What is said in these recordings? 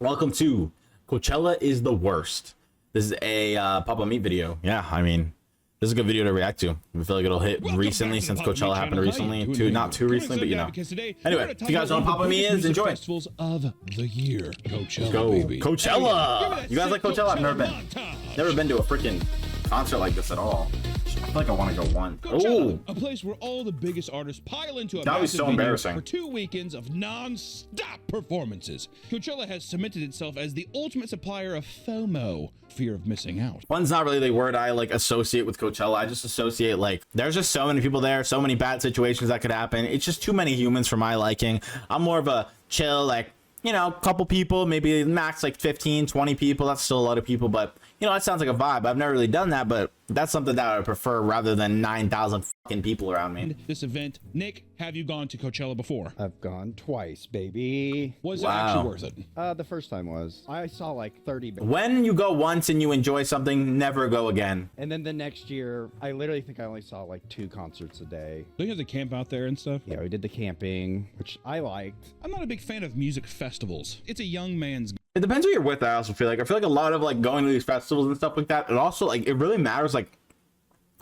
Welcome to Coachella is the worst. This is a Papa Meat video. Yeah, I mean, this is a good video to react to. I feel like it'll hit recently since Coachella happened recently. Not too recently, but you know. Anyway, if you guys know what Papa Meat is, enjoy. Festivals of the year. Coachella, Let's go. baby. Coachella! You guys like Coachella? I've never been to a freaking concert like this at all. I feel like I want to go one. Coachella, a place where all the biggest artists pile into a That was so embarrassing. for 2 weekends of non-stop performances. Coachella has cemented itself as the ultimate supplier of FOMO, fear of missing out. Fun's not really the word I like associate with Coachella. I just associate like there's just so many people there, so many bad situations that could happen. It's just too many humans for my liking. I'm more of a chill, like, you know, couple people, maybe max like 15, 20 people. That's still a lot of people, but you know, that sounds like a vibe. I've never really done that, but that's something that I would prefer rather than 9,000 fucking people around me. This event, Nick, have you gone to Coachella before? I've gone twice, baby. Was it actually worth it? The first time was. I saw like 30 bands. When you go once and you enjoy something, never go again. And then the next year, I literally think I only saw like 2 concerts a day. Don't you have to camp out there and stuff? Yeah, we did the camping, which I liked. I'm not a big fan of music festivals. It's a young man's. It depends who you're with. I also feel like a lot of like going to these festivals and stuff like that. It also like it really matters like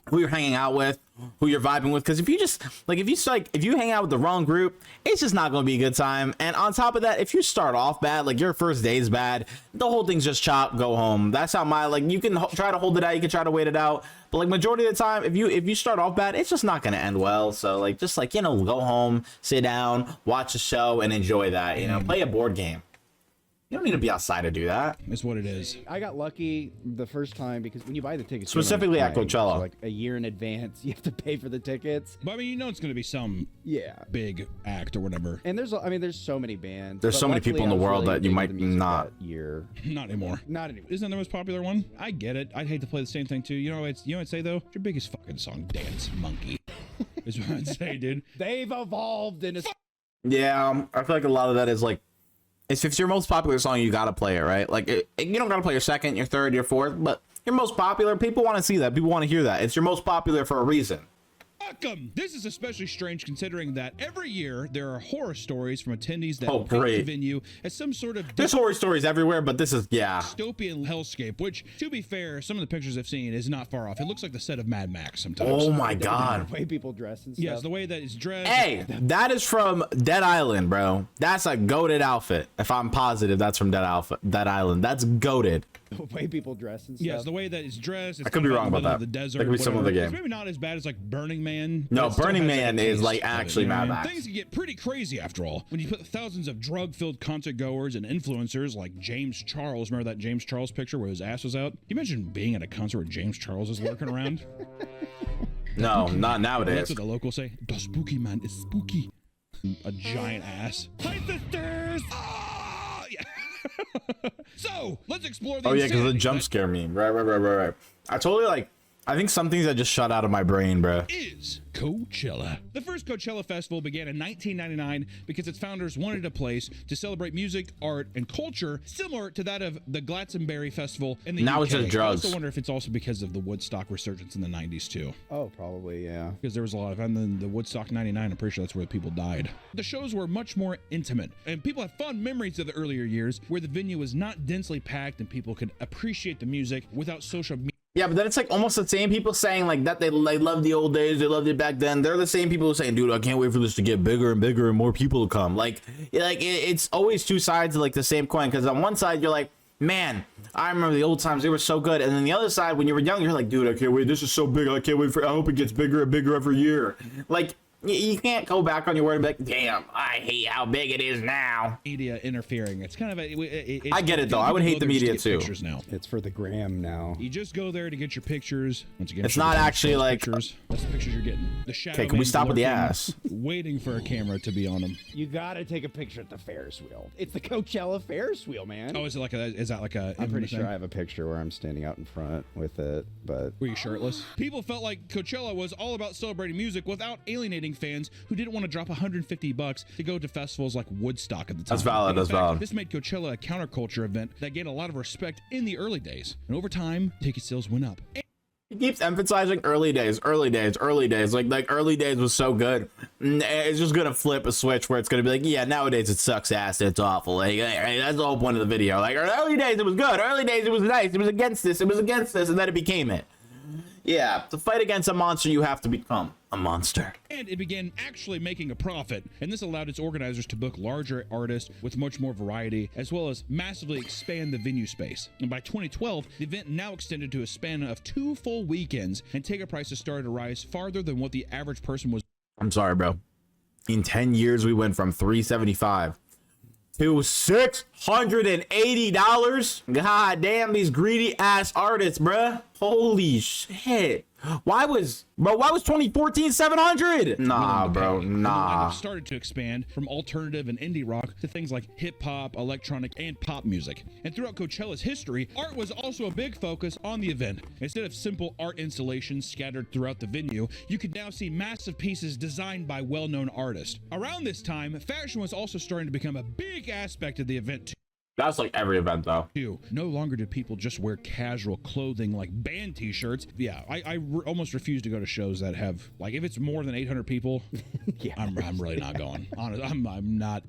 who you're hanging out with, who you're vibing with. Because if you just like if you hang out with the wrong group, it's just not going to be a good time. And on top of that, if you start off bad, like your first day is bad, the whole thing's just chop, go home. That's how my like you can try to hold it out, you can try to wait it out, but like majority of the time, if you start off bad, it's just not going to end well. So like just like, you know, go home, sit down, watch a show, and enjoy that. You know, play a board game. You don't need to be outside to do that. It's what it is. I got lucky the first time because when you buy the tickets, Specifically at Coachella, so like a year in advance, you have to pay for the tickets. But I mean, you know, it's going to be some big act or whatever. And there's so many bands. There's so many people in the world that you might not. Year. Not anymore. Not anymore. Isn't that the most popular one? I get it. I'd hate to play the same thing too. You know what I'd say though? Your biggest fucking song, Dance Monkey. Is what I'd say, dude. They've evolved in a. Yeah, I feel like a lot of that is like, if it's your most popular song, you gotta play it, right? Like, you don't gotta play your second, your third, your fourth, but your most popular, people want to see that. People want to hear that. It's your most popular for a reason. Welcome. This is especially strange considering that every year there are horror stories from attendees that paint the venue as some sort of there's horror stories everywhere, but this is dystopian hellscape, which to be fair, some of the pictures I've seen is not far off. It looks like the set of Mad Max sometimes. Oh my god. The way people dress and stuff. Yes, the way that it's dressed. Hey, that is from Dead Island, bro. That's a goated outfit. If I'm positive that's from Dead Island. That's goated. The way people dress and stuff. Yes, the way that it's dressed. It's I could be wrong about that. The desert. That could be some of the game. It's maybe not as bad as like Burning Man. No, Burning Man is like actually Mad Max. Things can get pretty crazy after all. When you put thousands of drug-filled concert goers and influencers like James Charles. Remember that James Charles picture where his ass was out? Can you imagine being at a concert where James Charles is lurking around? No, not nowadays. That's what the locals say. The spooky man is spooky. A giant ass. Hi, sisters! Ah! Yeah. So, let's explore the yeah, because the jump scare meme. Right. I totally I think some things that just shut out of my brain, bro. Is Coachella. The first Coachella Festival began in 1999 because its founders wanted a place to celebrate music, art, and culture similar to that of the Glastonbury Festival in the UK. Now it's just drugs. I also wonder if it's also because of the Woodstock resurgence in the 90s too. Oh, probably, yeah. Because there was a lot of, and then the Woodstock 99, I'm pretty sure that's where people died. The shows were much more intimate, and people have fond memories of the earlier years where the venue was not densely packed and people could appreciate the music without social media. Yeah, but then it's like almost the same people saying like that they love the old days, they loved it back then. They're the same people who saying, dude, I can't wait for this to get bigger and bigger and more people to come. It's always two sides of like the same coin. Because on one side you're like, man, I remember the old times, they were so good. And then the other side, when you were young, you're like, dude, I can't wait. This is so big. I can't wait I hope it gets bigger and bigger every year. Like, you can't go back on your word and be like, damn, I hate how big it is now. Media interfering. It's kind of I get it though. I would hate the media too. Now. It's for the gram now. You just go there to get your pictures. Once again, it's not actually like pictures. That's the pictures you're getting. The shadow. Okay, can we stop with the ass? Waiting for a camera to be on them. You gotta take a picture at the Ferris wheel. It's the Coachella Ferris wheel, man. Oh, is that like a? I'm pretty sure I have a picture where I'm standing out in front with it, but were you shirtless? People felt like Coachella was all about celebrating music without alienating fans who didn't want to drop $150 to go to festivals like Woodstock at the time. That's valid. That's valid. This made Coachella a counterculture event that gained a lot of respect in the early days, and over time, ticket sales went up. He keeps emphasizing early days. Like early days was so good. It's just gonna flip a switch where it's gonna be like, yeah, nowadays it sucks ass. It's awful. Like that's the whole point of the video. Like early days it was good. Early days it was nice. It was against this. It was against this, and then it became it. Yeah, to fight against a monster, you have to become a monster. And it began actually making a profit, and this allowed its organizers to book larger artists with much more variety, as well as massively expand the venue space. And by 2012, the event now extended to a span of 2 full weekends, and ticket prices started to rise farther than what the average person was. I'm sorry, bro. In 10 years, we went from $375 to $680. God damn, these greedy ass artists, bruh. Holy shit. Why was 2014 $700? Nah, bro, nah. Started to expand from alternative and indie rock to things like hip hop, electronic, and pop music. And throughout Coachella's history, art was also a big focus on the event. Instead of simple art installations scattered throughout the venue, you could now see massive pieces designed by well-known artists. Around this time, fashion was also starting to become a big aspect of the event. That's like every event, though. No longer do people just wear casual clothing like band t-shirts. Yeah, I almost refuse to go to shows that have, like, if it's more than 800 people, yeah, I'm really not going. Honestly, I'm not.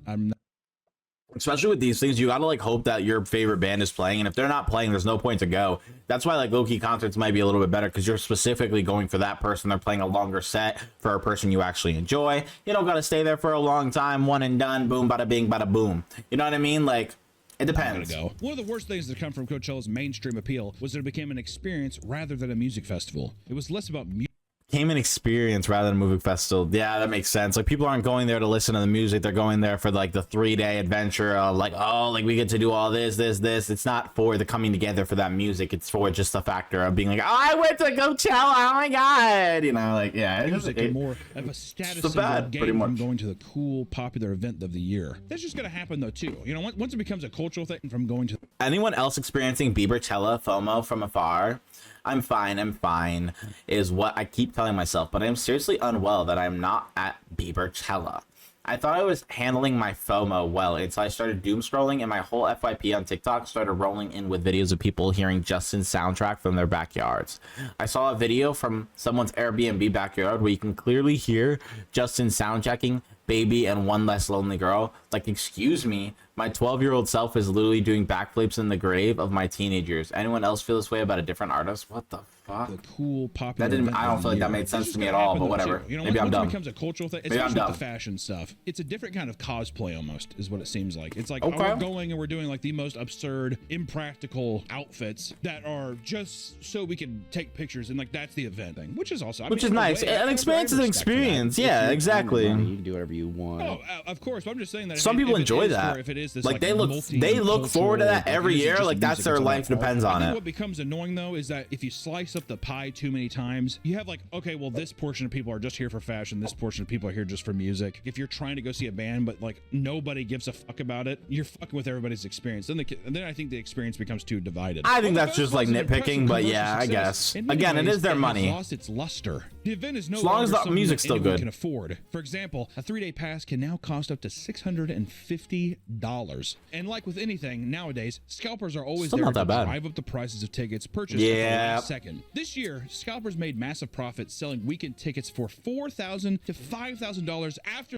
Especially with these things, you gotta like hope that your favorite band is playing, and if they're not playing, there's no point to go. That's why like low-key concerts might be a little bit better, because you're specifically going for that person. They're playing a longer set for a person you actually enjoy. You don't gotta stay there for a long time, one and done, boom, bada bing, bada boom. You know what I mean? Like, it depends. One of the worst things that come from Coachella's mainstream appeal was that it became an experience rather than a music festival. It was less about music. Became an experience rather than a movie festival. Yeah, that makes sense. Like, people aren't going there to listen to the music. They're going there for like the 3-day adventure of like, oh, like we get to do all this. It's not for the coming together for that music. It's for just the factor of being like, oh, I went to Coachella. Oh my god, you know, like, yeah, music more of a status symbol game from going to the cool popular event of the year. That's just gonna happen though too. You know, once it becomes a cultural thing from going to. Anyone else experiencing Bieberchella FOMO from afar? I'm fine, is what I keep telling myself, but I'm seriously unwell that I'm not at Bieberchella. I thought I was handling my FOMO well until I started doom scrolling, and my whole FYP on TikTok started rolling in with videos of people hearing Justin's soundtrack from their backyards. I saw a video from someone's Airbnb backyard where you can clearly hear Justin soundchecking Baby and One Less Lonely Girl. Like, excuse me, my 12-year-old self is literally doing backflips in the grave of my teenage years. Anyone else feel this way about a different artist? What the fuck? The cool popular. That didn't. I don't feel like that made sense to me at all. But whatever. You know, maybe I'm dumb. It becomes a cultural thing. Especially with the fashion stuff. It's a different kind of cosplay almost, is what it seems like. It's like, okay, we're going and we're doing like the most absurd, impractical outfits that are just so we can take pictures, and like that's the event thing, which is also which is nice. An experience is an experience. Yeah, exactly. You can do whatever you want. Oh, of course. But I'm just saying that some people enjoy that. If it is this, like they look forward to that every year. Like that's their life depends on it. What becomes annoying though is that if you slice up the pie too many times, you have like, okay, well, this portion of people are just here for fashion, this portion of people are here just for music. If you're trying to go see a band but like nobody gives a fuck about it, you're fucking with everybody's experience. Then I think the experience becomes too divided. I think that's just like nitpicking, but yeah, I guess. Again, it is their money. Lost its luster. The event is no as long as the music's still good. Can afford. For example, a 3-day pass can now cost up to $650. And like with anything nowadays, scalpers are always there to drive up the prices of tickets purchased at the last second. This year, scalpers made massive profits selling weekend tickets for $4,000 to $5,000 after.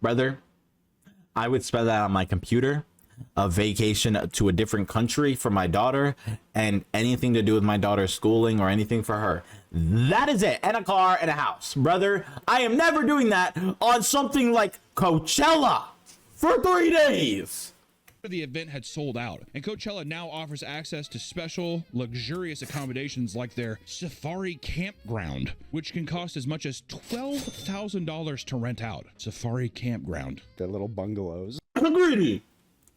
Brother, I would spend that on my computer, a vacation to a different country for my daughter, and anything to do with my daughter's schooling or anything for her. That is it. And a car and a house. Brother, I am never doing that on something like Coachella for 3 days. The event had sold out, and Coachella now offers access to special, luxurious accommodations like their Safari Campground, which can cost as much as $12,000 to rent out. Safari Campground. The little bungalows. Greedy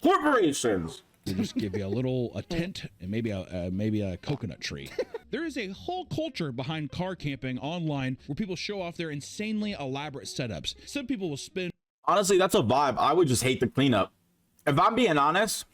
corporations. They just give you a tent and maybe a coconut tree. There is a whole culture behind car camping online where people show off their insanely elaborate setups. Some people will spend. Honestly, that's a vibe. I would just hate the cleanup. If I'm being honest,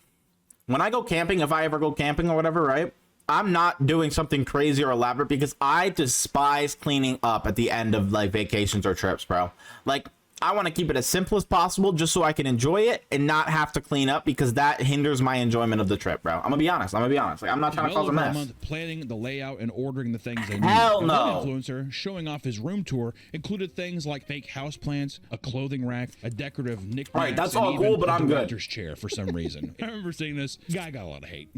when I go camping, if I ever go camping or whatever, right? I'm not doing something crazy or elaborate because I despise cleaning up at the end of like vacations or trips, bro. Like, I want to keep it as simple as possible just so I can enjoy it and not have to clean up, because that hinders my enjoyment of the trip, bro. I'm gonna be honest. Like, I'm not trying to cause a mess. Month planning the layout and ordering the things they need. Hell And no. One influencer showing off his room tour included things like fake houseplants, a clothing rack, a decorative knickknack. All right, that's and all even cool, but a I'm good. director's chair for some reason. I remember seeing this. Guy got a lot of hate.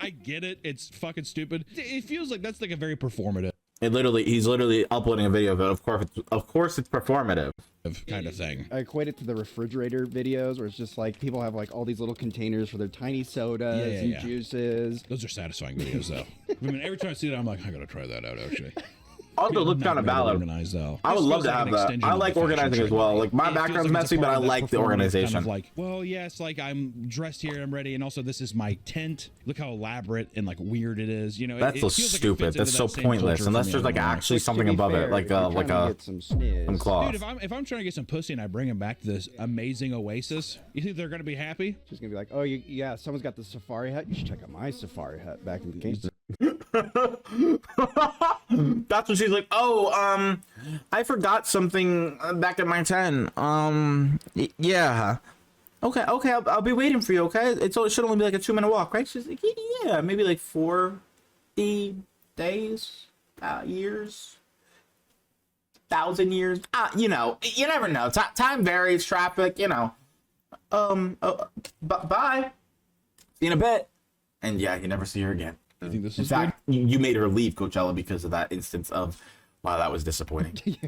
I get it. It's fucking stupid. It feels like that's like a very performative. He's literally uploading a video of it. Of course, it's performative. Kind of thing. I equate it to the refrigerator videos where it's just like people have like all these little containers for their tiny sodas and juices. Those are satisfying videos, though. I mean, every time I see that, I'm like, I gotta try that out, actually. Also, look kind of valid. I would love to have that. I like organizing as well. Like, my background's messy, but I like the organization. Kind of like, well, yes, like I'm dressed here, I'm ready, and also this is my tent. Look how elaborate and like weird it is. You know, that's so stupid. That's so pointless. Unless there's like actually something above it, like some cloth. Dude, if I'm trying to get some pussy and I bring him back to this amazing oasis, you think they're gonna be happy? She's gonna be like, oh, yeah, someone's got the safari hut. You should check out my safari hut back in the game. That's when she's like, oh, I forgot something back at my tent. Yeah. Okay, I'll be waiting for you, okay? It should only be like a 2-minute walk, right? She's like, yeah, maybe like 40 days, years, 1,000 years. You know, you never know. Time varies, traffic, you know. Bye. See you in a bit. And yeah, you never see her again. You think this in is fact, you made her leave Coachella because of that instance of, wow, that was disappointing.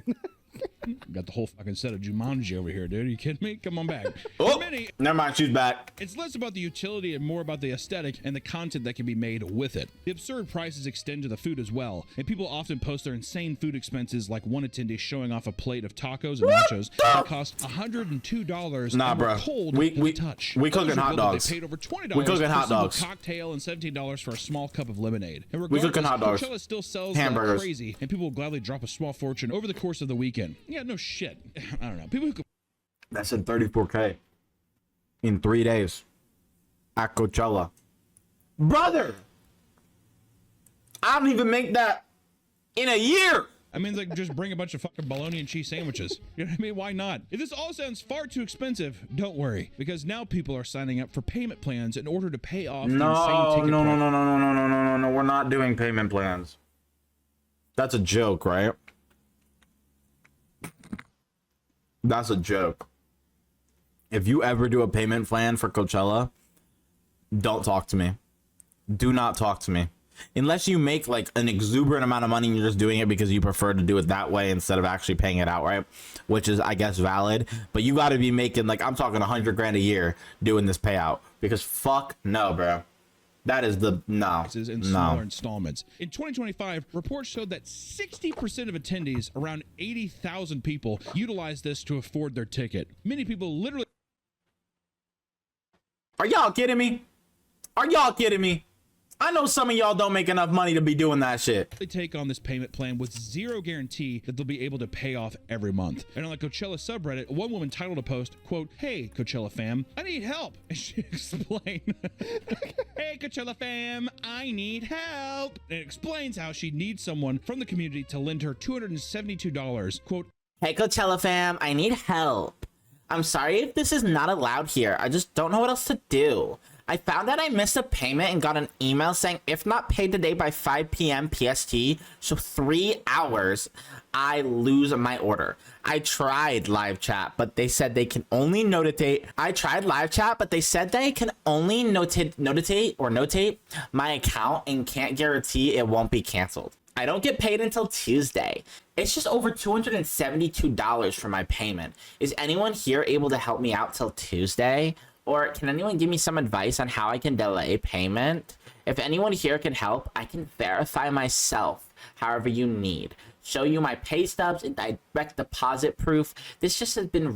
Got the whole fucking set of Jumanji over here, dude. Are you kidding me? Come on back. Oh, never mind. She's back. It's less about the utility and more about the aesthetic and the content that can be made with it. The absurd prices extend to the food as well, and people often post their insane food expenses, like one attendee showing off a plate of tacos and nachos that cost $102. Nah, bro. Cold we touch. We cooking hot dogs. They paid over $20 we cooking for hot a dogs. Cocktail and $17 for a small cup of lemonade. And we cooking hot dogs. Coachella still sells hamburgers like crazy, and people will gladly drop a small fortune over the course of the weekend. Yeah, no shit. I don't know. People who that's in 34K in 3 days at Coachella. Brother, I don't even make that in a year. I mean, like, just bring a bunch of fucking bologna and cheese sandwiches. You know what I mean? Why not? If this all sounds far too expensive, don't worry, because now people are signing up for payment plans in order to pay off the insane ticket price. No. We're not doing payment plans. That's a joke, right? That's a joke. If you ever do a payment plan for Coachella, don't talk to me. Do not talk to me. Unless you make like an exuberant amount of money and you're just doing it because you prefer to do it that way instead of actually paying it outright, which is, I guess, valid. But you got to be making, like, I'm talking 100 grand a year doing this payout, because fuck no, bro. That is the in smaller installments. In 2025, reports showed that 60% of attendees, around 80,000 people, utilized this to afford their ticket. Many people literally. Are y'all kidding me? Are y'all kidding me? I know some of y'all don't make enough money to be doing that shit. They take on this payment plan with zero guarantee that they'll be able to pay off every month. And on the Coachella subreddit, one woman titled a post, quote, "Hey, Coachella fam, I need help." And she explained, "Hey, Coachella fam, I need help." And it explains how she needs someone from the community to lend her $272. Quote, "Hey, Coachella fam, I need help. I'm sorry if this is not allowed here. I just don't know what else to do. I found that I missed a payment and got an email saying if not paid today by 5 p.m. PST, so 3 hours, I lose my order. I tried live chat, but they said they can only notate. I tried live chat, but they said they can only notate my account and can't guarantee it won't be canceled. I don't get paid until Tuesday. It's just over $272 for my payment. Is anyone here able to help me out till Tuesday? Or can anyone give me some advice on how I can delay payment? If anyone here can help, I can verify myself however you need. Show you my pay stubs and direct deposit proof. This just has been a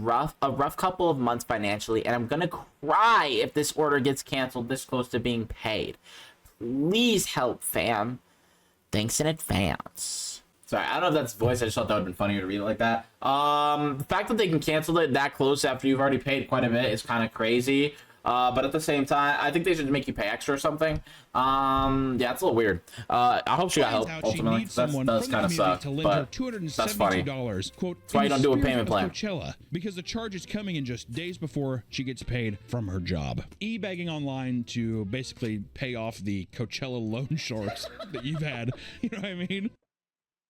rough couple of months financially, and I'm gonna cry if this order gets canceled this close to being paid. Please help, fam. Thanks in advance." Sorry, I don't know if that's voice. I just thought that would have been funnier to read it like that. The fact that they can cancel it that close after you've already paid quite a bit is kind of crazy. But at the same time, I think they should make you pay extra or something. Yeah, it's a little weird. I hope she got help ultimately. That does kind of suck, but that's funny. Quote, that's why you don't do a payment plan. Coachella, because the charge is coming in just days before she gets paid from her job. E-bagging online to basically pay off the Coachella loan sharks that you've had. You know what I mean?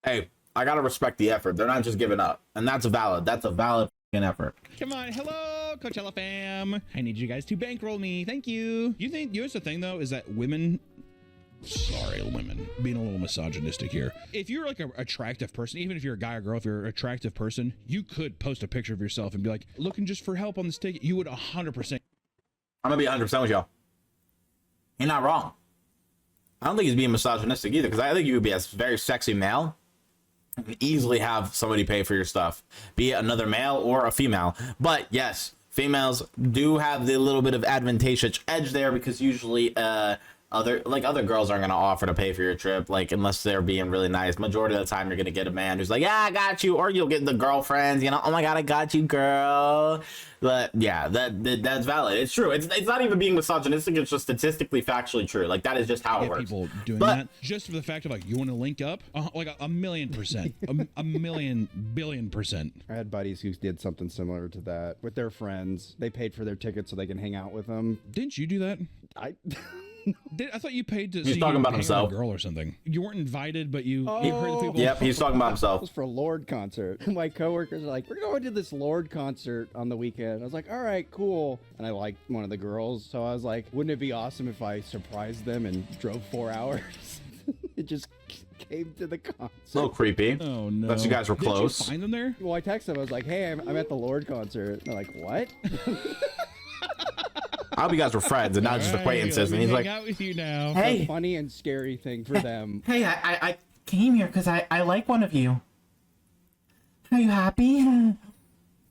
Hey, I gotta respect the effort. They're not just giving up, and that's a valid effort. Come on, hello, Coachella fam. I need you guys to bankroll me. Thank you. You think, here's the thing though, is that women, sorry, women, being a little misogynistic here. If you're like an attractive person, even if you're a guy or girl, if you're an attractive person, you could post a picture of yourself and be like, looking just for help on this ticket. You would 100%. I'm gonna be 100% with y'all. You're not wrong. I don't think he's being misogynistic either, because I think you would be a very sexy male. You can easily have somebody pay for your stuff, be it another male or a female. But yes, females do have the little bit of advantageous edge there, because usually other girls aren't gonna offer to pay for your trip, like, unless they're being really nice. Majority of the time you're gonna get a man who's like, yeah, I got you, or you'll get the girlfriends, you know, oh my god, I got you, girl. But yeah, that's valid. It's true. It's not even being misogynistic, it's just statistically factually true. Like, that is just how it works. People doing that just for the fact of like, you want to link up, like a million%, a million billion%. I had buddies who did something similar to that with their friends. They paid for their tickets so they can hang out with them. Didn't you do that? I thought you paid to he's talking about himself. A girl or something. You weren't invited, but you heard the people. Yep, he's talking about himself. It was for a Lorde concert. My coworkers are like, we're going to this Lorde concert on the weekend. I was like, all right, cool. And I liked one of the girls, so I was like, wouldn't it be awesome if I surprised them and drove 4 hours? It just came to the concert. A little creepy. Oh no! But you guys were close. Did you find them there? Well, I texted them. I was like, hey, I'm at the Lorde concert. And they're like, what? I hope you guys were friends and not just acquaintances. And he's like, out with you now. hey, the funny and scary thing for them. Hey, I came here because I like one of you. Are you happy?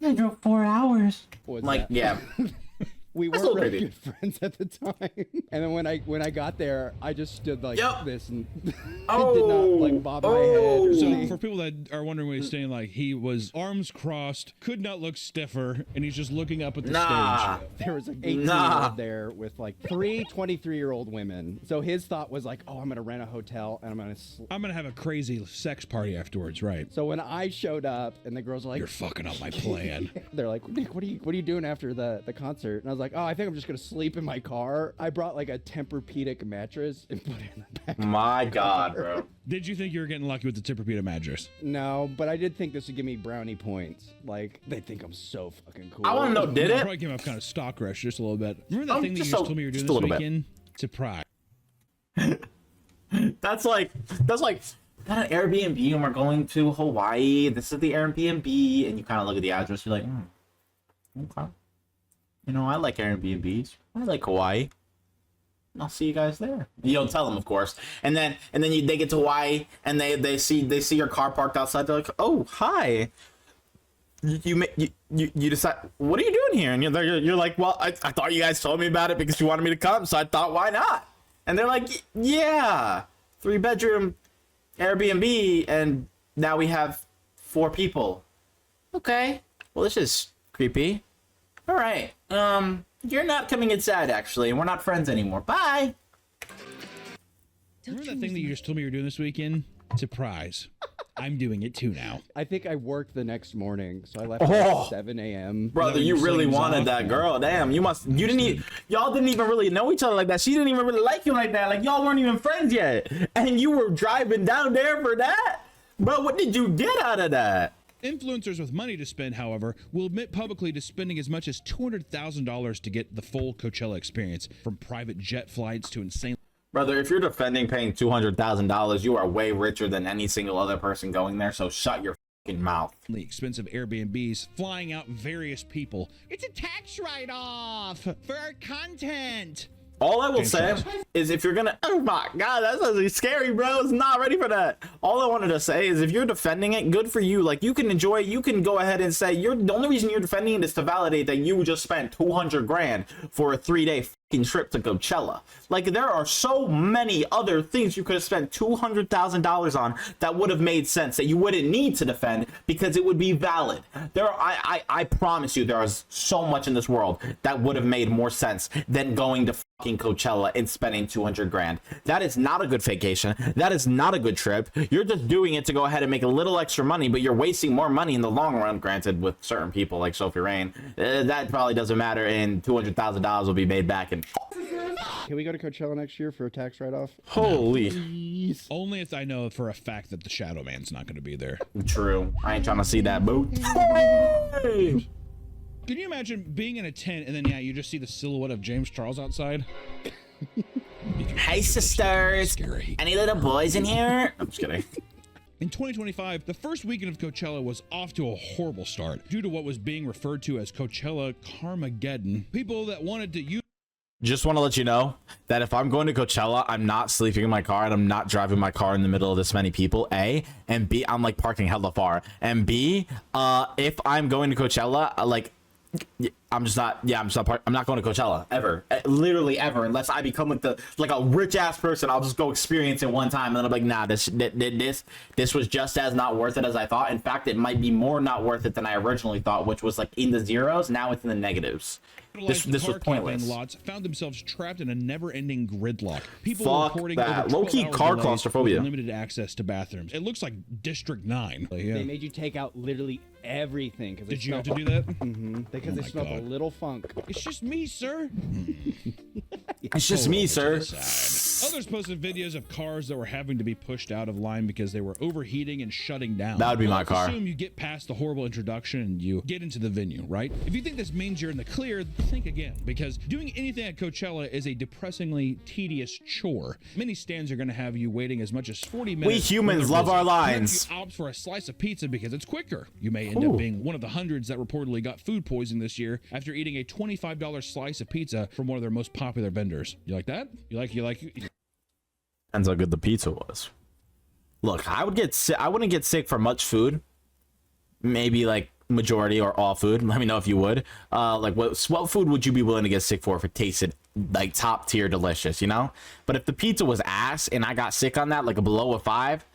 I drove 4 hours. Like, yeah. We weren't really good friends at the time. And then when I got there, I just stood like this and did not like bob my head. So for people that are wondering what he's saying, like, he was arms crossed, could not look stiffer, and he's just looking up at the stage. There was an 18-year-old there with like 3 23-year-old women. So his thought was like, oh, I'm gonna rent a hotel and I'm gonna have a crazy sex party afterwards, right? So when I showed up and the girls were like, you're fucking up my plan. They're like, Nick, what are you doing after the concert? And I was like, oh, I think I'm just gonna sleep in my car. I brought like a Tempur-Pedic mattress and put it in the back. My God, bro. Did you think you were getting lucky with the Tempur-Pedic mattress? No, but I did think this would give me brownie points. Like, they think I'm so fucking cool. I want to know, did it? Probably give up kind of stock rush just a little bit. Remember that thing that you just told me you were doing this weekend? Surprise. That's like got an Airbnb and we're going to Hawaii. This is the Airbnb, and you kind of look at the address. You're like, okay. You know, I like Airbnbs. I like Hawaii. I'll see you guys there. You don't tell them, of course. And then they get to Hawaii and they see your car parked outside. They're like, oh, hi. You decide, what are you doing here? And you're like, well, I thought you guys told me about it because you wanted me to come, so I thought, why not? And they're like, yeah, 3-bedroom Airbnb, and now we have 4 people. Okay, well, this is creepy. All right, you're not coming inside, actually, and we're not friends anymore. Bye. Remember that thing that you just told me you were doing this weekend? Surprise. I'm doing it too now. I think I worked the next morning, so I left at 7 a.m. Brother, you really wanted that girl. Damn, y'all didn't even really know each other like that. She didn't even really like you like that. Like, y'all weren't even friends yet. And you were driving down there for that? Bro, what did you get out of that? Influencers with money to spend, however, will admit publicly to spending as much as $200,000 to get the full Coachella experience, from private jet flights to insane... Brother, if you're defending paying $200,000, you are way richer than any single other person going there, so shut your fucking mouth. Expensive Airbnbs, flying out various people. It's a tax write-off for our content. All I will say is if you're gonna, oh my god, that's actually scary, bro. I was not ready for that. All I wanted to say is if you're defending it, good for you. Like, you can enjoy it. You can go ahead and say the only reason you're defending it is to validate that you just spent 200 grand for a 3-day fucking trip to Coachella. Like, there are so many other things you could have spent $200,000 on that would have made sense, that you wouldn't need to defend because it would be valid. I promise you, there is so much in this world that would have made more sense than going to fucking Coachella and spending 200 grand. That is not a good vacation. That is not a good trip. You're just doing it to go ahead and make a little extra money, but you're wasting more money in the long run. Granted, with certain people like Sophie Rain, that probably doesn't matter, and $200,000 will be made back. And Can we go to Coachella next year for a tax write-off? holy, Only if I know for a fact that the Shadow Man's not going to be there. true. I ain't trying to see that, boo. Can you imagine being in a tent and then, yeah, you just see the silhouette of James Charles outside? Hey, sisters. Scary. Any little boys in here? I'm just kidding. In 2025, the first weekend of Coachella was off to a horrible start due to what was being referred to as Coachella Carmageddon. People that wanted to use Just want to let you know that if I'm going to Coachella, I'm not sleeping in my car and I'm not driving my car in the middle of this many people, A, and B, I'm like parking hella far, and B, if I'm going to Coachella, I'm not going to Coachella ever, literally ever, unless I become like a rich ass person. I'll just go experience it one time and then I'm like, nah, this was just as not worth it as I thought. In fact, it might be more not worth it than I originally thought, which was like in the zeros. Now it's in the negatives. This was pointless. Lots found themselves trapped in a never-ending gridlock. People Fuck reporting that. over Low-key 12-hour car delays claustrophobia. with limited access to bathrooms. It looks like District 9. Yeah. They made you take out literally everything. Did you have to do that? Mm-hmm. Because they smelled a little funk. It's just me, sir. It's just me, sir. Others posted videos of cars that were having to be pushed out of line because they were overheating and shutting down. That would be my Let's car. Assume you get past the horrible introduction and you get into the venue, right? If you think this means you're in the clear, think again, because doing anything at Coachella is a depressingly tedious chore. Many stands are going to have you waiting as much as 40 minutes. We humans love our lines. You opt for a slice of pizza because it's quicker. You may end up being one of the hundreds that reportedly got food poisoning this year after eating a $25 slice of pizza from one of their most popular vendors. You like that? You like Depends how good the pizza was. Look, I wouldn't get sick for much food. Maybe like majority or all food. Let me know if you would. Like what food would you be willing to get sick for if it tasted like top tier delicious, you know? But if the pizza was ass and I got sick on that, like a below a 5,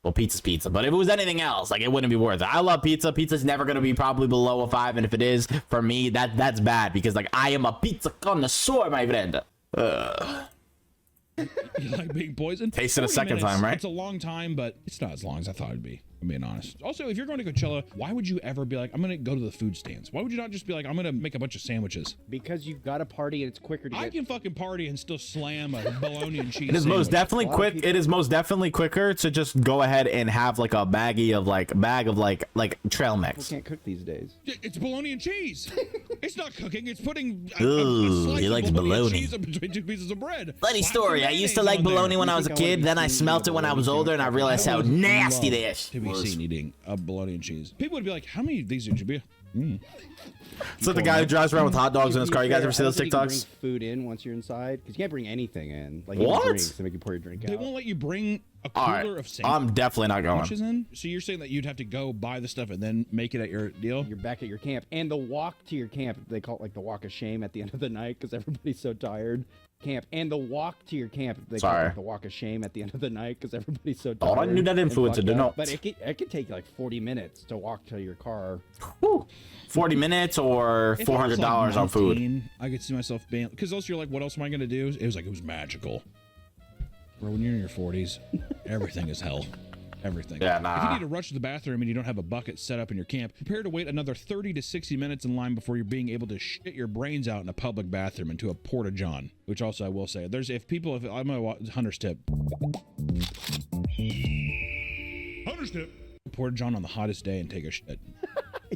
well, pizza's pizza. But if it was anything else, like it wouldn't be worth it. I love pizza. Pizza's never gonna be probably below a 5, and if it is, for me, that's bad because like I am a pizza connoisseur, my friend. You like being poisoned? Taste it a 40 second minutes, time, right? It's a long time, but it's not as long as I thought it'd be. I'm being honest. Also, if you're going to Coachella, why would you ever be like, I'm going to go to the food stands? Why would you not just be like, I'm going to make a bunch of sandwiches? Because you've got a party and it's quicker to I get. can fucking party and still slam a bologna and cheese. It is most sandwich. definitely quick. It is most definitely quicker to just go ahead and have like a bag of trail People mix. can't cook these days. It's bologna and cheese. It's not cooking. It's putting a Ooh, slice he of likes bologna and bologna. cheese in between two pieces of bread. Funny Slap story. some I used to mayonnaise like on bologna there. when I was a You think I kid. wanna Then I be smelt it when I was eating older, and I realized how nasty this To be was. seen eating a bologna and cheese. People would be like, how many of these should you be? It's like the guy who drives around with hot dogs in his car. You guys ever see those You can TikToks? bring food in once you're inside because you can't bring anything in. Like What? even drinks, they make you pour your drink They out. won't let you bring a All right, cooler of I'm definitely not going. sandwiches in. So you're saying that you'd have to go buy the stuff and then make it at your deal? You're back at your camp, and the walk to your camp, they call it like the walk of shame at the end of the night because everybody's so tired. Camp and the walk to your camp, they call it Sorry. like the walk of shame at the end of the night because everybody's so Oh, tired. I knew that and influencer fucked did up. not. But it could take like 40 minutes to walk to your car. Whew. 40 minutes or If I was, like, $400 on food. 19, I could see myself being, because also you're like, what else am I gonna do? It was magical. Bro, when you're in your 40s, everything is hell. Everything. Yeah, If nah. you need to rush to the bathroom and you don't have a bucket set up in your camp, prepare to wait another 30 to 60 minutes in line before you're being able to shit your brains out in a public bathroom into a porta-john. Which also I will say, I'm a hunter's tip. Hunter's tip. Porta-john on the hottest day and take a shit.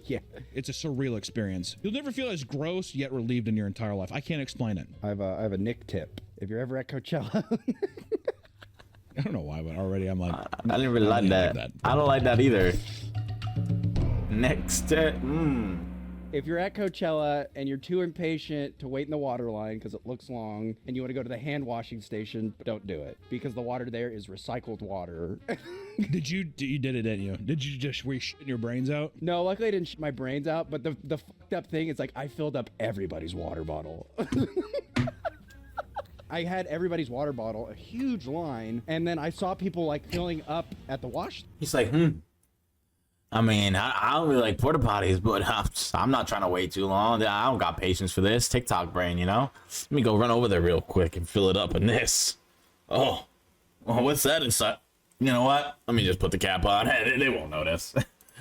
Yeah, It's a surreal experience. You'll never feel as gross yet relieved in your entire life. I can't explain it. I have a Nick tip. If you're ever at Coachella, I don't know why, but already I'm like, I didn't really like really that. like that. I don't like that either. Next, If you're at Coachella and you're too impatient to wait in the water line because it looks long and you want to go to the hand washing station, don't do it because the water there is recycled water. You did it, didn't you? Did you just shit your brains out? No, luckily I didn't shit my brains out, but the fucked up thing is like I filled up everybody's water bottle. I had everybody's water bottle, a huge line, and then I saw people like filling up at the wash. He's like, I mean, I don't really like porta potties, but I'm not trying to wait too long. I don't got patience for this. TikTok brain, you know? Let me go run over there real quick and fill it up in this. Oh, what's that inside? You know what? Let me just put the cap on. They won't notice.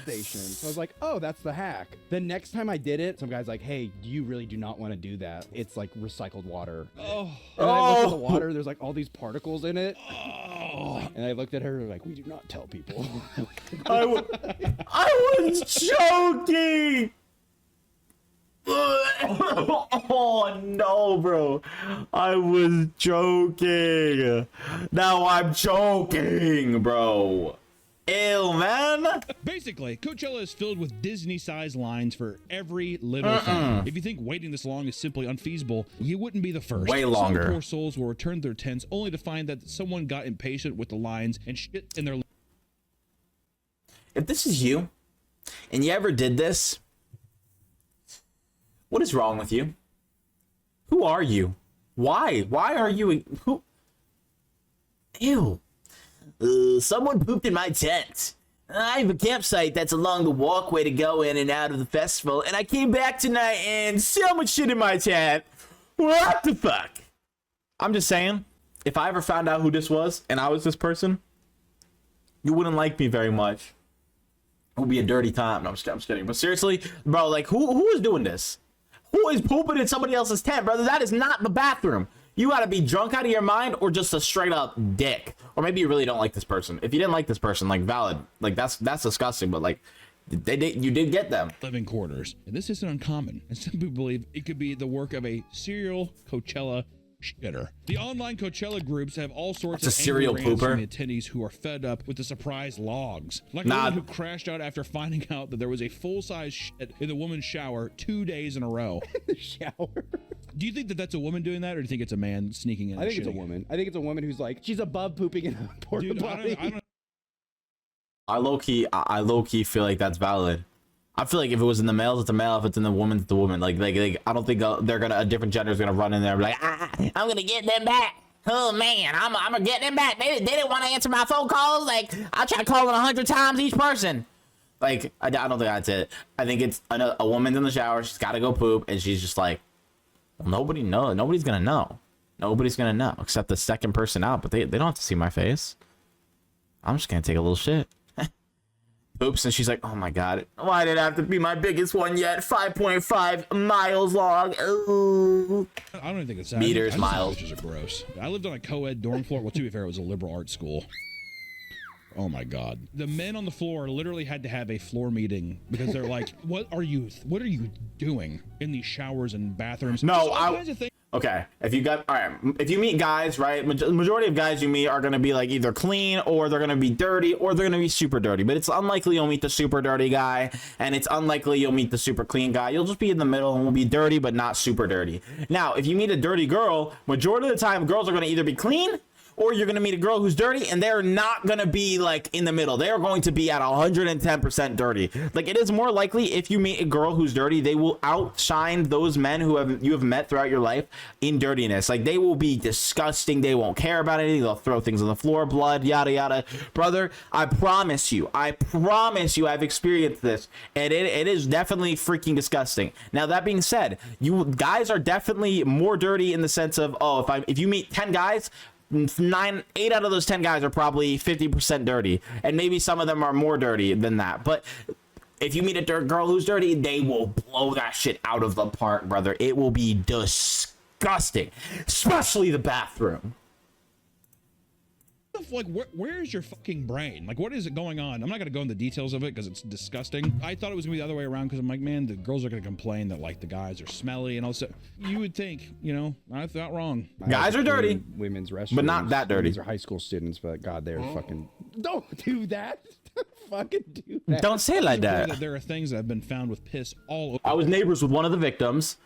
Station. So I was like, oh, that's the hack. The next time I did it, some guy's like, hey, you really do not want to do that. It's like recycled water. Oh. And I looked at the water, there's like all these particles in it. Oh. And I looked at her like, we do not tell people. I was joking. Oh no, bro. I was joking. Now I'm joking, bro. Ew, man. Basically, Coachella is filled with Disney-sized lines for every little thing. If you think waiting this long is simply unfeasible, you wouldn't be the first. Way longer. Some poor souls will return to their tents only to find that someone got impatient with the lines and shit in their... If this is you, and you ever did this, what is wrong with you? Who are you? Why? Why are you... Who? Ew. Someone pooped in my tent. I have a campsite that's along the walkway to go in and out of the festival, and I came back tonight and someone shit in my tent. What the fuck? I'm just saying, if I ever found out who this was and I was this person, you wouldn't like me very much. It would be a dirty time. No, I'm just kidding. But seriously, bro, like, who is doing this? Who is pooping in somebody else's tent, brother? That is not the bathroom. You gotta be drunk out of your mind or just a straight up dick. Or maybe you really don't like this person. If you didn't like this person, like, valid. Like, that's disgusting, but like, you did get them. Living quarters. And this isn't uncommon. And some people believe it could be the work of a serial Coachella shitter. The online Coachella groups have all sorts of serial angry rants pooper. from the attendees who are fed up with the surprise logs. Like the one who crashed out after finding out that there was a full-size shit in the woman's shower 2 days in a row. The shower. Do you think that that's a woman doing that, or do you think it's a man sneaking in? I think it's a woman. I think it's a woman who's like, she's above pooping in a porta potty. I low key feel like that's valid. I feel like if it was in the males, it's a male. If it's in the woman, it's the woman. Like I don't think they're gonna, a different gender is gonna run in there and be like, I'm gonna get them back. Oh man, I'm gonna get them back. They didn't want to answer my phone calls. Like I tried calling 100 times each person. Like I don't think that's it. I think it's a woman's in the shower. She's got to go poop, and she's just like, well, nobody knows. Nobody's gonna know. Nobody's gonna know except the second person out. But they don't have to see my face. I'm just gonna take a little shit. Oops, and she's like, oh my god, why did it have to be my biggest one yet? 5.5 miles long. Ooh. I don't even think it's that. Meters, miles. Bitches are gross. I lived on a co-ed dorm floor. Well, to be fair, it was a liberal arts school. Oh my god. The men on the floor literally had to have a floor meeting because they're like, what are you doing in these showers and bathrooms? No, okay, if you meet guys, right, majority of guys you meet are going to be like either clean or they're going to be dirty or they're going to be super dirty, but it's unlikely you'll meet the super dirty guy and it's unlikely you'll meet the super clean guy. You'll just be in the middle and will be dirty but not super dirty. Now, if you meet a dirty girl, majority of the time girls are going to either be clean or you're going to meet a girl who's dirty and they're not going to be like in the middle. They are going to be at 110% dirty. Like it is more likely if you meet a girl who's dirty, they will outshine those men who you have met throughout your life in dirtiness. Like they will be disgusting. They won't care about anything. They'll throw things on the floor, blood, yada, yada. Brother, I promise you, I've experienced this and it is definitely freaking disgusting. Now, that being said, you guys are definitely more dirty in the sense of, if you meet 10 guys, 8 out of those 10 guys are probably 50% dirty, and maybe some of them are more dirty than that. But if you meet a girl who's dirty, they will blow that shit out of the park, brother. It will be disgusting, especially the bathroom. Like, where's your fucking brain? Like, what is it going on? I'm not gonna go into the details of it because it's disgusting. I thought it was gonna be the other way around because I'm like, man, the girls are gonna complain that like the guys are smelly and also. You would think, I thought wrong. Guys are dirty, women's restrooms, but not that dirty. These are high school students, but God, they're fucking. Don't do that. fucking do that. Don't say it like That that. there are things that have been found with piss all over. I was neighbors with one of the victims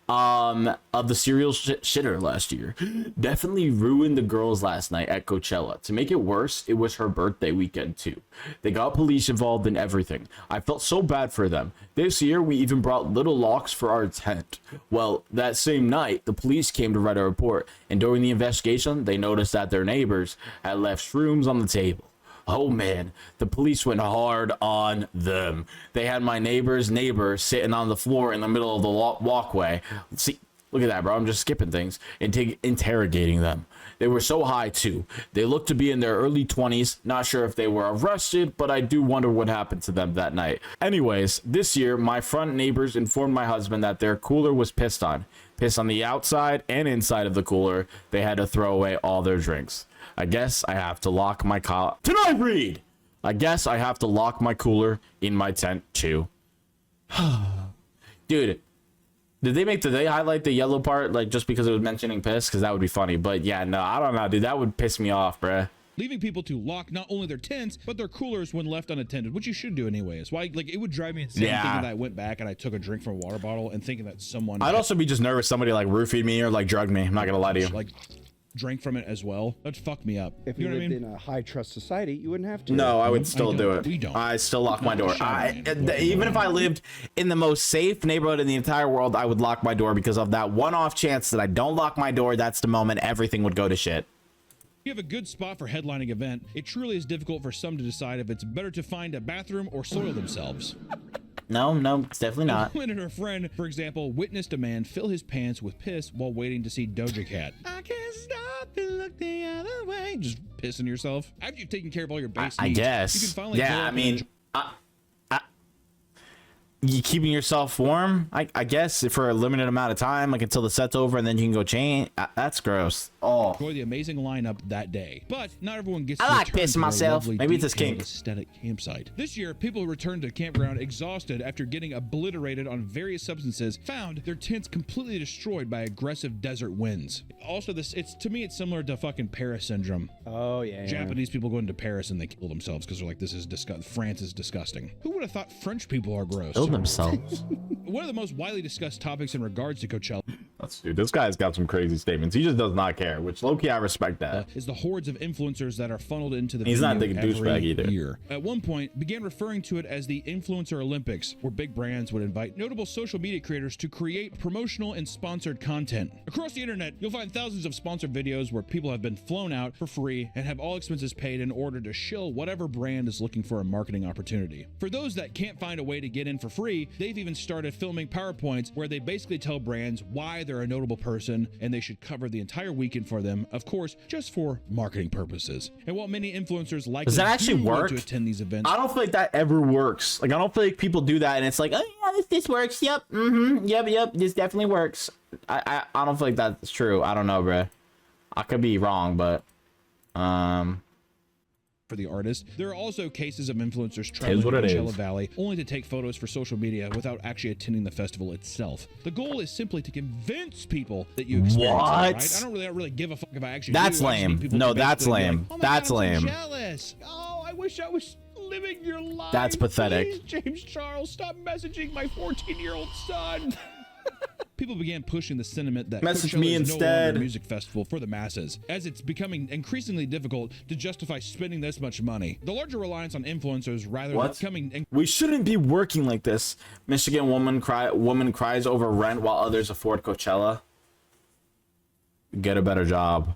of the serial shitter last year. Definitely ruined the girls last night at Coachella. To make it worse, it was her birthday weekend too. They got police involved in everything. I felt so bad for them. This year we even brought little locks for our tent. Well, that same night the police came to write a report, and during the investigation they noticed that their neighbors had left shrooms on the table. Oh man, the police went hard on them. They had my neighbor's neighbor sitting on the floor in the middle of the walkway. See, look at that, bro. I'm just skipping things and interrogating them. They were so high too. They looked to be in their early 20s. Not sure if they were arrested, but I do wonder what happened to them that night. Anyways, this year, my front neighbors informed my husband that their cooler was pissed on. Pissed on the outside and inside of the cooler. They had to throw away all their drinks. I guess I have to lock my Tonight read! I guess I have to lock my cooler in my tent too. Dude, did they highlight the yellow part like just because it was mentioning piss? Because that would be funny. But yeah, no, I don't know, dude. That would piss me off, bruh. Leaving people to lock not only their tents but their coolers when left unattended, which you should do anyways. Why? Like, it would drive me insane thinking that I went back and I took a drink from a water bottle and thinking that someone. I'd also be just nervous somebody like roofied me or like drugged me. I'm not gonna lie to you. Like, drank from it as well. That'd fuck me up. If you you know what I lived mean? in a high trust society, you wouldn't have to. No, I would still do it. We don't. I still lock my door. Man. Even if I lived in the most safe neighborhood in the entire world, I would lock my door because of that one-off chance that I don't lock my door. That's the moment everything would go to shit. You have a good spot for headlining event. It truly is difficult for some to decide if it's better to find a bathroom or soil themselves. No, it's definitely not. Lynn and her friend, for example, witnessed a man fill his pants with piss while waiting to see Doja Cat. I can't stop and look the other way. Just pissing yourself. After you've taken care of all your base I needs, guess. you can finally Yeah, go I up mean, you keeping yourself warm, I guess, for a limited amount of time, like until the set's over, and then you can go change. That's gross. Oh, enjoy the amazing lineup that day. But not everyone gets I to like return pissing to their myself. lovely, Maybe it's a detailed, kink. aesthetic campsite. This year, people returned to campground exhausted after getting obliterated on various substances, found their tents completely destroyed by aggressive desert winds. Also, to me, it's similar to fucking Paris syndrome. Oh, yeah. Japanese people go into Paris and they kill themselves because they're like, this is disgusting. France is disgusting. Who would have thought French people are gross? kill themselves. One of the most widely discussed topics in regards to Coachella Dude, this guy's got some crazy statements. He just does not care, which low-key I respect that. is the hordes of influencers that are funneled into the He's not venue a douchebag every either. year. At one point, began referring to it as the Influencer Olympics, where big brands would invite notable social media creators to create promotional and sponsored content. Across the internet, you'll find thousands of sponsored videos where people have been flown out for free and have all expenses paid in order to shill whatever brand is looking for a marketing opportunity. For those that can't find a way to get in for free, they've even started filming PowerPoints where they basically tell brands why they're a notable person and they should cover the entire weekend for them, of course, just for marketing purposes. And while many influencers like Does that actually work? to attend these events, I don't feel like that ever works. Like, I don't feel like people do that and it's like, oh yeah, this works. Yep. Yep. This definitely works. I don't feel like that's true. I don't know, bro. I could be wrong, but for the artist, there are also cases of influencers traveling to Coachella Valley only to take photos for social media without actually attending the festival itself. The goal is simply to convince people that you experience it, right? I don't really give a fuck if I actually That's do. lame. No, that's lame. Like, oh That's God, lame. I'm jealous. Oh, I wish I was living your life. That's pathetic. Please, James Charles, stop messaging my 14-year-old son. People began pushing the sentiment that Message Coachella me is no longer instead. a music festival for the masses, as it's becoming increasingly difficult to justify spending this much money. The larger reliance on influencers rather than becoming... We shouldn't be working like this. Michigan woman cries over rent while others afford Coachella. Get a better job.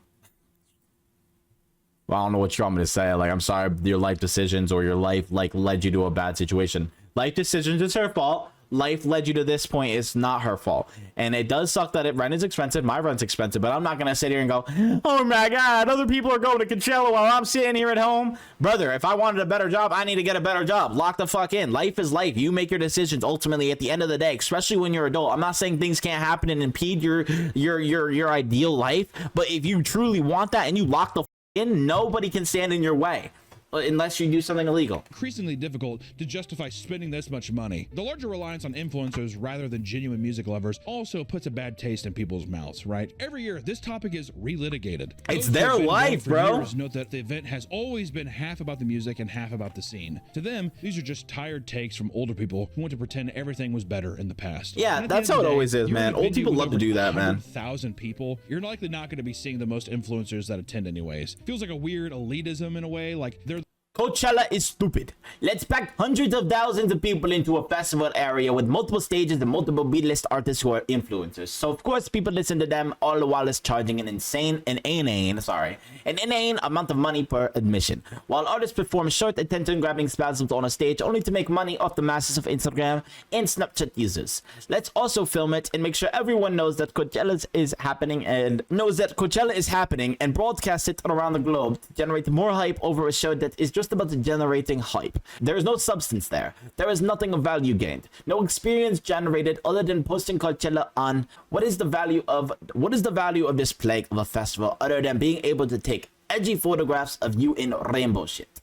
Well, I don't know what you want me to say. Like, I'm sorry, your life decisions or your life like led you to a bad situation. Life decisions is her fault. Life led you to this point. It's not her fault. And it does suck that rent is expensive. My rent's expensive, but I'm not gonna sit here and go, oh my God, other people are going to Coachella while I'm sitting here at home. Brother, if I wanted a better job, I need to get a better job. Lock the fuck in. Life is life. You make your decisions ultimately at the end of the day, especially when you're adult. I'm not saying things can't happen and impede your ideal life, but if you truly want that and you lock the fuck in, nobody can stand in your way. unless you do something illegal. Increasingly difficult to justify spending this much money. The larger reliance on influencers rather than genuine music lovers also puts a bad taste in people's mouths, right? Every year, this topic is relitigated. It's Those their who've been life, involved for bro. years note that the event has always been half about the music and half about the scene. To them, these are just tired takes from older people who want to pretend everything was better in the past. Yeah, And at the that's end how of it the always day, is, you're man. in a Old venue people with love to over do that, man. 100,000 people. You're likely not going to be seeing the most influencers that attend anyways. Feels like a weird elitism in a way, like they're Coachella is stupid. Let's pack hundreds of thousands of people into a festival area with multiple stages and multiple B-list artists who are influencers. So of course people listen to them, all the while it's charging an inane amount of money per admission. While artists perform short attention-grabbing spasms on a stage only to make money off the masses of Instagram and Snapchat users. Let's also film it and make sure everyone knows that Coachella is happening and broadcast it around the globe to generate more hype over a show that is just about generating hype. There is no substance there. There is nothing of value gained. No experience generated other than posting Coachella on. What is the value of this plague of a festival other than being able to take edgy photographs of you in rainbow shit?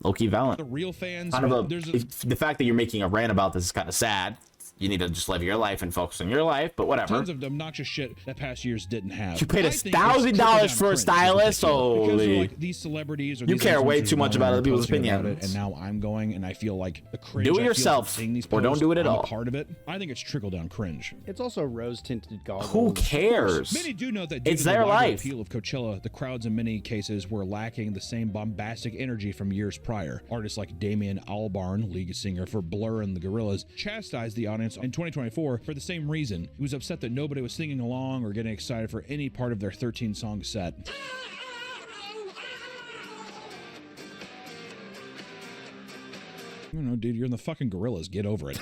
Low-key valid. the real fans. The fact that you're making a rant about this is kind of sad. You need to just live your life and focus on your life, but whatever. Tons of obnoxious shit that past years didn't have. You paid I think $1,000 it's for a trickle-down stylist? cringe, because Holy. they're like these celebrities or You these care way influencers too much going about other and people's posting about opinions. it, and now I'm going and I feel like the cringe. Do it I feel yourself, from seeing these or don't posts, do it at I'm all. a part of it. I think it's trickle down cringe. It's also rose-tinted goggles. Who cares? Many do note that due It's to the their wider life. appeal of Coachella, the crowds in many cases were lacking the same bombastic energy from years prior. Artists like Damian Albarn, lead singer for Blur and the Gorillaz, chastised the audience in 2024 for the same reason. He was upset that nobody was singing along or getting excited for any part of their 13-song set. I don't know, dude, you're in the fucking Gorillas. Get over it.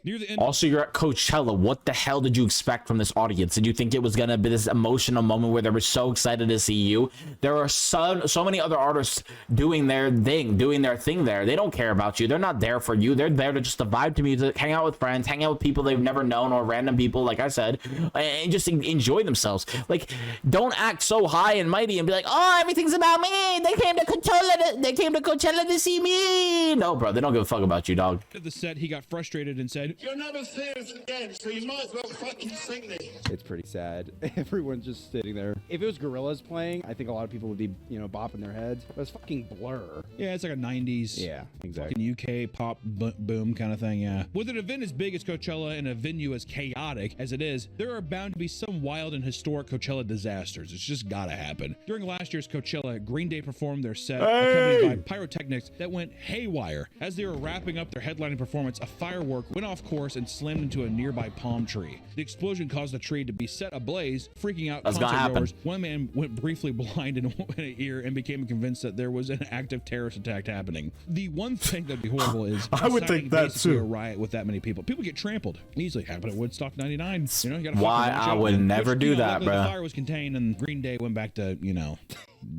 Near the end. Also, you're at Coachella. What the hell did you expect from this audience? Did you think it was gonna be this emotional moment where they were so excited to see you? There are so many other artists doing their thing there. They don't care about you. They're not there for you. They're there to just to vibe to music, hang out with friends, hang out with people they've never known or random people, like I said, and just enjoy themselves. Like, don't act so high and mighty and be like, oh, everything's about me. They came to Coachella to see me. No, bro, they don't give a fuck about you, dog. Of the set, he got frustrated and said, You'll never see us again, so you might as well fucking sing this. It's pretty sad. Everyone's just sitting there. If it was Gorillaz playing, I think a lot of people would be, bopping their heads. But it's fucking Blur. yeah, it's like a 90s Yeah, exactly. fucking UK pop boom kind of thing, yeah. With an event as big as Coachella and a venue as chaotic as it is, there are bound to be some wild and historic Coachella disasters. It's just gotta happen. During last year's Coachella, Green Day performed their set accompanied by pyrotechnics that went haywire. As they were wrapping up their headlining performance, a firework went off course and slammed into a nearby palm tree. The explosion caused the tree to be set ablaze, freaking out That's gonna concert happen. goers. One man went briefly blind in an ear and became convinced that there was an active terrorist attack happening. The one thing that'd be horrible is I would inciting think that basically too. a riot with that many people. People get trampled. Easily happened at Woodstock 99. You know, you gotta Why fucking watch I out, would man. never Which, do that, luckily bro. The fire was contained and Green Day went back to,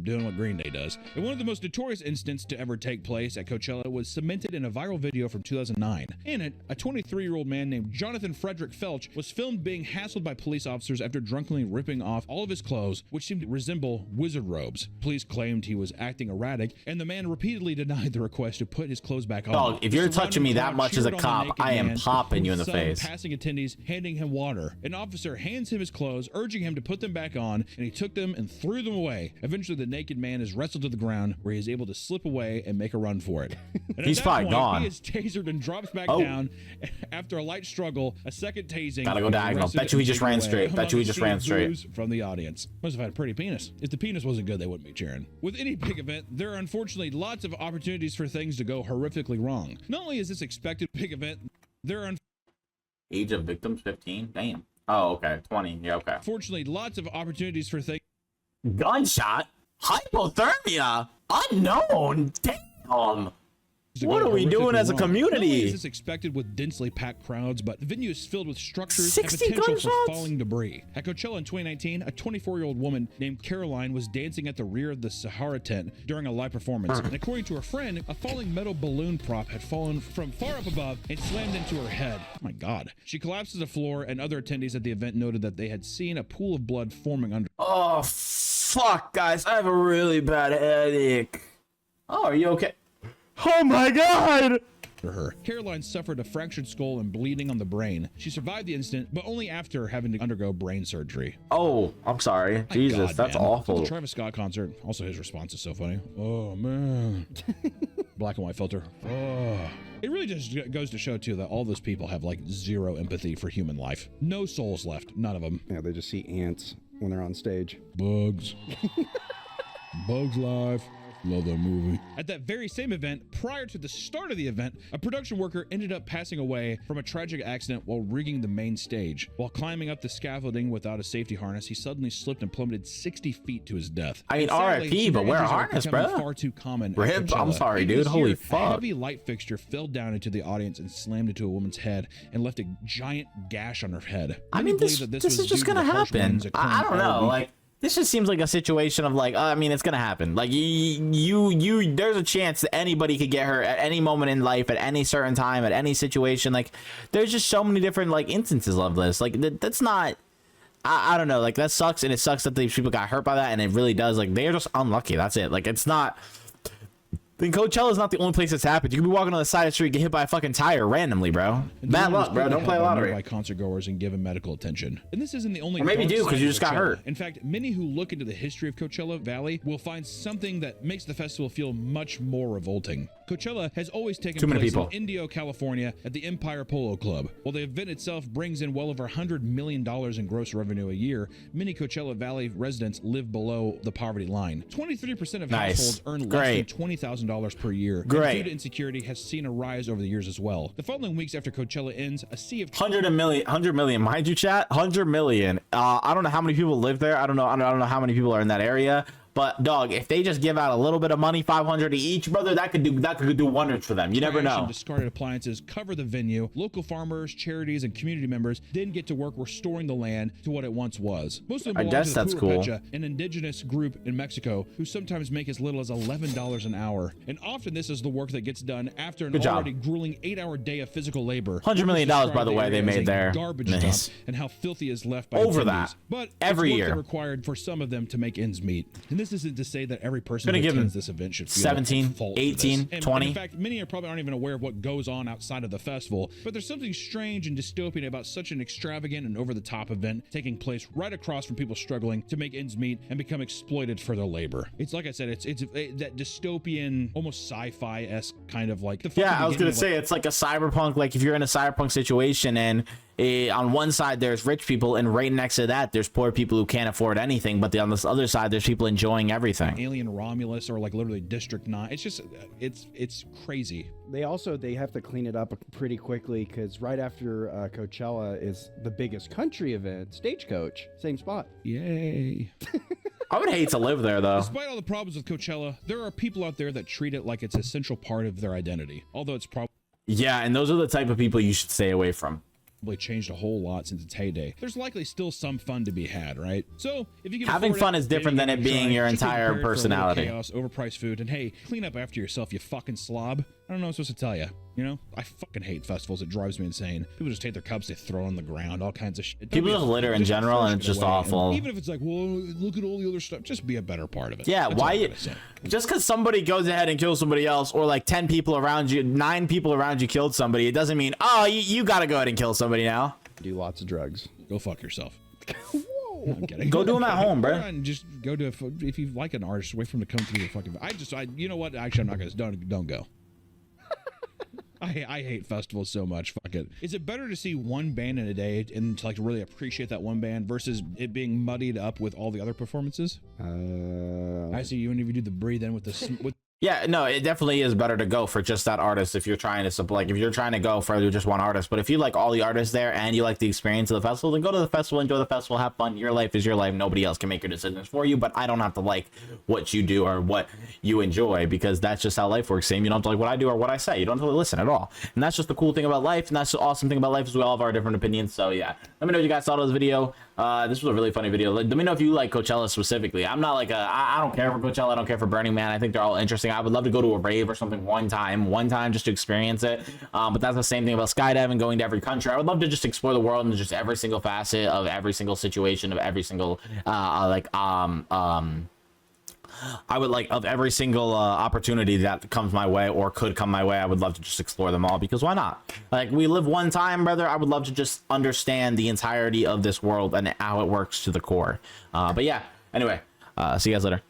doing what Green Day does. And one of the most notorious incidents to ever take place at Coachella was cemented in a viral video from 2009. In it, a 23-year-old man named Jonathan Frederick Felch was filmed being hassled by police officers after drunkenly ripping off all of his clothes, which seemed to resemble wizard robes. Police claimed he was acting erratic, and the man repeatedly denied the request to put his clothes back on. Dog, if The you're touching me that surrounding much as a crowd cheered on the cop, naked I am man, popping you in the with face. some passing attendees handing him water. An officer hands him his clothes, urging him to put them back on, and he took them and threw them away. Eventually, the naked man is wrestled to the ground, where he is able to slip away and make a run for it. And He's at that probably point, gone. He is tasered and drops back Oh. down. After a light struggle, a second tasing. Gotta go and diagonal. arrested Bet you he and just taken ran away. straight. Bet you he just ran straight. Boos from the audience. Must have had a pretty penis. If the penis wasn't good, they wouldn't be cheering. With any big event, there are unfortunately lots of opportunities for things to go horrifically wrong. Not only is this expected big event, there are Age of victims 15. Damn. Oh, okay. 20. Yeah, okay. unfortunately lots of opportunities for things Gunshot. Hypothermia. Unknown. Damn. to What go are we doing horrifically as a wrong. Not only community? is this expected with densely packed crowds, but the venue is filled with structures and 60 potential gunshots? for falling debris. At Coachella in 2019, a 24-year-old woman named Caroline was dancing at the rear of the Sahara tent during a live performance. And according to her friend, a falling metal balloon prop had fallen from far up above and slammed into her head. Oh my God. She collapsed to the floor, and other attendees at the event noted that they had seen a pool of blood forming under. Oh, fuck, guys. I have a really bad headache. Oh, are you okay? Oh my God. For her. Caroline suffered a fractured skull and bleeding on the brain. She survived the incident, but only after having to undergo brain surgery. Oh, I'm sorry. My Jesus, God, that's man. awful. The Travis Scott concert. Also, his response is so funny. Oh, man. Black and white filter. Oh. It really just goes to show, too, that all those people have, like, zero empathy for human life. No souls left. None of them. Yeah, they just see ants when they're on stage. Bugs. Bugs Life. Love that movie. At that very same event, prior to the start of the event, a production worker ended up passing away from a tragic accident while rigging the main stage. While climbing up the scaffolding without a safety harness, he suddenly slipped and plummeted 60 feet to his death. I mean, Sadly, RIP, but wear a injuries are harness, becoming bro. far too common at Rip, I'm Coachella. sorry, Even dude. this Holy year, fuck. A heavy light fixture fell down into the audience and slammed into a woman's head and left a giant gash on her head. I Many mean, believe this that is was just due to gonna the harsh happen. winds occurring I don't all know. week. Like, this just seems like a situation of like, I mean, it's gonna happen. Like, there's a chance that anybody could get hurt at any moment in life, at any certain time, at any situation. Like, there's just so many different like instances of this. Like, that's not. I don't know. Like, that sucks, and it sucks that these people got hurt by that, and it really does. Like, they're just unlucky. That's it. Like, it's not. Then Coachella is not the only place that's happened. You could be walking on the side of the street, get hit by a fucking tire randomly, bro. Bad luck, bro. Don't play lottery. By concert goers and give them medical attention. And this isn't the only. Or maybe dark do, 'cause side you of just got Coachella. hurt. In fact, many who look into the history of Coachella Valley will find something that makes the festival feel much more revolting. Coachella has always taken Too many place people. in Indio, California, at the Empire Polo Club. While the event itself brings in well over $100 million in gross revenue a year, many Coachella Valley residents live below the poverty line. 23% of Nice. households earn less Great. than $20,000 per year. And Great. food insecurity has seen a rise over the years as well. The following weeks after Coachella ends, a sea of 100 million. Mind you, chat. 100 million. I don't know how many people live there. I don't know how many people are in that area. But dog, if they just give out a little bit of money, 500 each, brother, that could do wonders for them. You never trash and know. discarded appliances cover the venue. Local farmers, charities, and community members didn't get to work restoring the land to what it once was. Most of them I belong guess to the that's cool. Purepecha, an indigenous group in Mexico who sometimes make as little as $11 an hour. And often this is the work that gets done after an Good job. already grueling 8-hour day of physical labor. $100 million, Workers by the way, describe they area as made a there. garbage Nice. dump and how filthy is left by Over attendees. that. But Every it's work year. that required for some of them to make ends meet. And this isn't to say that every person Gonna who give attends them this event should feel 17, at fault for 18, this. And 20. in fact, many probably aren't even aware of what goes on outside of the festival, but there's something strange and dystopian about such an extravagant and over-the-top event taking place right across from people struggling to make ends meet and become exploited for their labor. It's like I said, it's that dystopian, almost sci-fi-esque kind of like. Yeah, I was gonna say it's like a cyberpunk. Like if you're in a cyberpunk situation and on one side there's rich people and right next to that there's poor people who can't afford anything, but on this other side there's people enjoying everything. Alien Romulus or like literally District 9. It's just it's crazy. They have to clean it up pretty quickly because right after Coachella is the biggest country event, Stagecoach, same spot. Yay. I would hate to live there though. Despite all the problems with Coachella, there are people out there that treat it like it's an essential part of their identity. Although it's probably Yeah, and those are the type of people you should stay away from. changed a whole lot since its heyday. There's likely still some fun to be had, right? So if you can Having afford fun is different than it being your just be entire prepared for a little personality. chaos, overpriced food, and hey, clean up after yourself, you fucking slob. I don't know what I'm supposed to tell you. You know, I fucking hate festivals. It drives me insane. People just take their cups, they throw on the ground, all kinds of shit. Don't People be just a- litter in just general, and push it's it just away. awful. And even if it's like, well, look at all the other stuff, just be a better part of it. Yeah, That's all I'm why? gonna say. Just because somebody goes ahead and kills somebody else, or like 10 people around you, 9 people around you killed somebody, it doesn't mean, oh, you got to go ahead and kill somebody now. Do lots of drugs. Go fuck yourself. No, I'm kidding. Go do them at home, Go bro. on and just go to if you like an artist, wait for him to come through the fucking. You know what? Actually, I'm not gonna. Don't go. I hate festivals so much. Fuck it. Is it better to see one band in a day and to like really appreciate that one band versus it being muddied up with all the other performances? I see you, and if you do the breathe in with the with. Yeah, no, it definitely is better to go for just that artist if you're trying to like if you're trying to go for just one artist. But if you like all the artists there and you like the experience of the festival, then go to the festival, enjoy the festival, have fun. Your life is your life. Nobody else can make your decisions for you. But I don't have to like what you do or what you enjoy because that's just how life works. Same, you don't have to like what I do or what I say. You don't have to listen at all. And that's just the cool thing about life. And that's the awesome thing about life is we all have our different opinions. So yeah, let me know what you guys thought of this video. This was a really funny video. Let me know if you like Coachella specifically. I'm not like I don't care for Coachella. I don't care for Burning Man. I think they're all interesting. I would love to go to a rave or something one time just to experience it. But that's the same thing about skydiving, going to every country. I would love to just explore the world and just every single facet of every single situation of every single I would like, of every single opportunity that comes my way or could come my way, I would love to just explore them all, because why not? Like, we live one time, brother. I would love to just understand the entirety of this world and how it works to the core. But yeah, anyway, see you guys later.